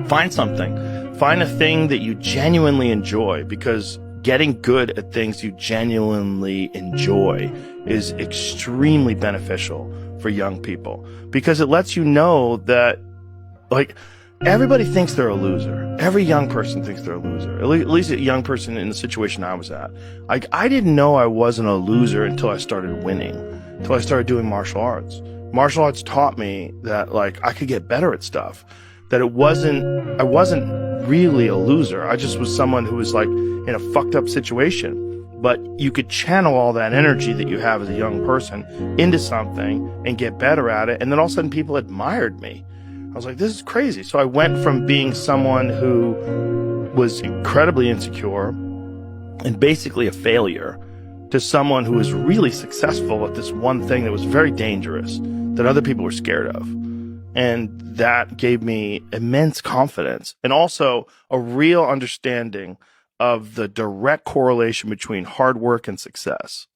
Find something. Find a thing that you genuinely enjoy, because getting good at things you genuinely enjoy is extremely beneficial for young people, because it lets you know that, like, everybody thinks they're a loser. Every young person thinks they're a loser. At least a young person in the situation I was at. Like, I didn't know I wasn't a loser until I started winning, until I started doing martial arts. Martial arts taught me that, like, I could get better at stuff, that I wasn't really a loser. I just was someone who was, like, in a fucked up situation. But you could channel all that energy that you have as a young person into something and get better at it. And then all of a sudden people admired me. I was like, this is crazy. So I went from being someone who was incredibly insecure and basically a failure to someone who was really successful at this one thing that was very dangerous, that other people were scared of. And that gave me immense confidence, and also a real understanding of the direct correlation between hard work and success.